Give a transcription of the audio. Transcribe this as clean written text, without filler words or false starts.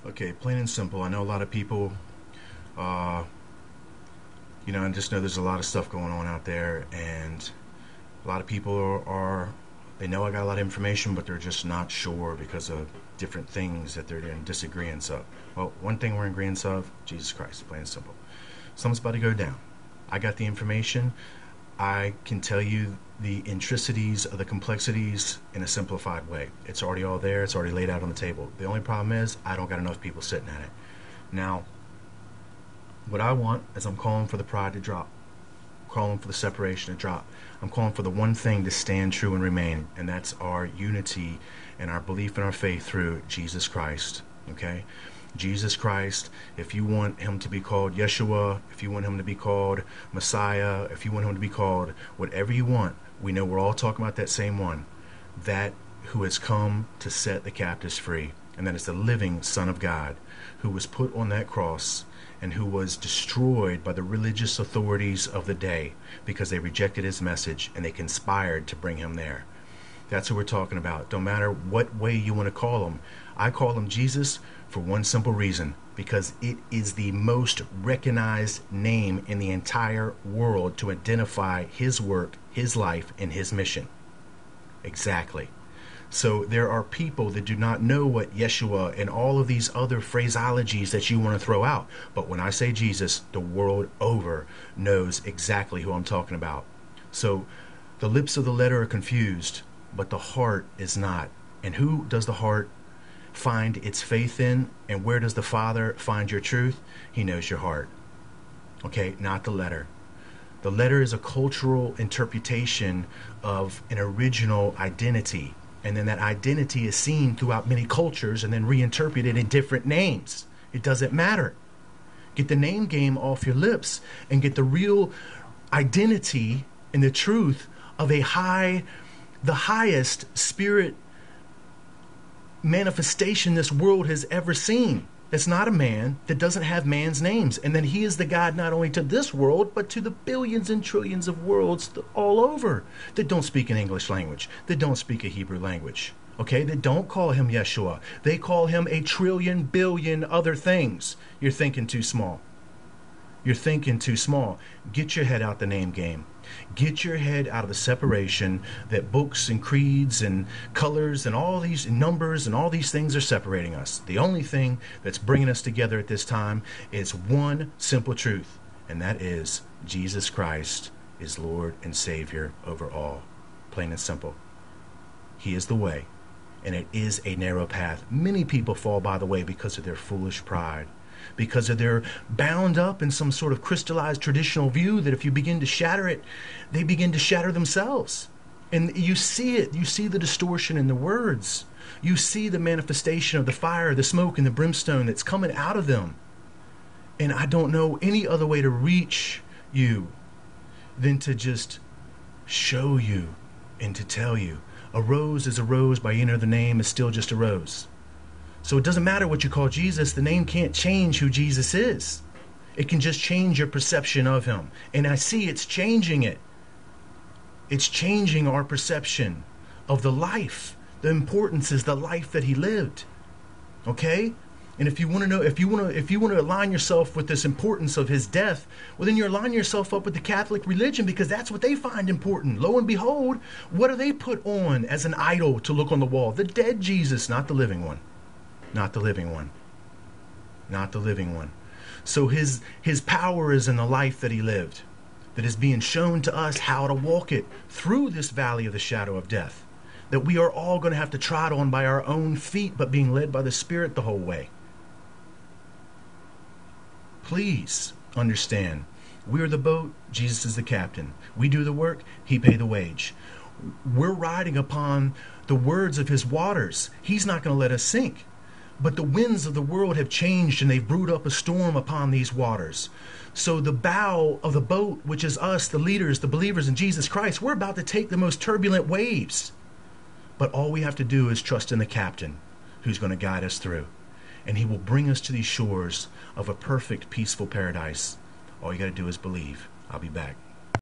Okay, plain and simple. I know a lot of people, uh, I just know there's a lot of stuff going on out there, and a lot of people they know I got a lot of information, but they're just not sure because of different things that they're in disagreements of. Well, one thing we're in agreement of, Jesus Christ, plain and simple. Something's about to go down. I got the information. I can tell you the intricacies of the complexities in a simplified way. It's already all there. It's already laid out on the table. The only problem is I don't got enough people sitting at it. Now, what I want is I'm calling for the pride to drop, calling for the separation to drop. I'm calling for the one thing to stand true and remain, and that's our unity and our belief in our faith through Jesus Christ. Okay? Jesus Christ, if you want him to be called Yeshua, if you want him to be called Messiah, if you want him to be called whatever you want, we know we're all talking about that same one, that who has come to set the captives free, and that is the living Son of God, who was put on that cross and who was destroyed by the religious authorities of the day because they rejected his message and they conspired to bring him there. That's what we're talking about. Don't matter what way you want to call him. I call him Jesus for one simple reason, because it is the most recognized name in the entire world to identify his work, his life, and his mission. Exactly. So there are people that do not know what Yeshua and all of these other phraseologies that you want to throw out. But when I say Jesus, the world over knows exactly who I'm talking about. So the lips of the letter are confused, but the heart is not. And who does the heart find its faith in? And where does the Father find your truth? He knows your heart. Okay, not the letter. The letter is a cultural interpretation of an original identity. And then that identity is seen throughout many cultures and then reinterpreted in different names. It doesn't matter. Get the name game off your lips and get the real identity and the truth of the highest spirit manifestation this world has ever seen. It's not a man, that doesn't have man's names. And then he is the God not only to this world, but to the billions and trillions of worlds all over that don't speak an English language, that don't speak a Hebrew language. Okay, they don't call him Yeshua. They call him a trillion, billion other things. You're thinking too small. You're thinking too small. Get your head out the name game. Get your head out of the separation that books and creeds and colors and all these numbers and all these things are separating us. The only thing that's bringing us together at this time is one simple truth, and that is Jesus Christ is Lord and Savior over all. Plain and simple. He is the way, and it is a narrow path. Many people fall by the way because of their foolish pride, because of their bound up in some sort of crystallized traditional view that if you begin to shatter it, they begin to shatter themselves. And you see it. You see the distortion in the words. You see the manifestation of the fire, the smoke, and the brimstone that's coming out of them. And I don't know any other way to reach you than to just show you and to tell you. A rose is a rose by any other name is still just a rose. So it doesn't matter what you call Jesus. The name can't change who Jesus is. It can just change your perception of him. And I see it's changing it. It's changing our perception of the life. The importance is the life that he lived. Okay? And if you want to know, if you want to align yourself with this importance of his death, well, then you're aligning yourself up with the Catholic religion, because that's what they find important. Lo and behold, what do they put on as an idol to look on the wall? The dead Jesus, not the living one. Not the living one. Not the living one. So his power is in the life that he lived, that is being shown to us how to walk it through this valley of the shadow of death, that we are all going to have to trot on by our own feet, but being led by the Spirit the whole way. Please understand, we're the boat, Jesus is the captain. We do the work, he pay the wage. We're riding upon the words of his waters. He's not going to let us sink. But the winds of the world have changed, and they've brewed up a storm upon these waters. So the bow of the boat, which is us, the leaders, the believers in Jesus Christ, we're about to take the most turbulent waves. But all we have to do is trust in the captain who's going to guide us through. And he will bring us to these shores of a perfect, peaceful paradise. All you got to do is believe. I'll be back.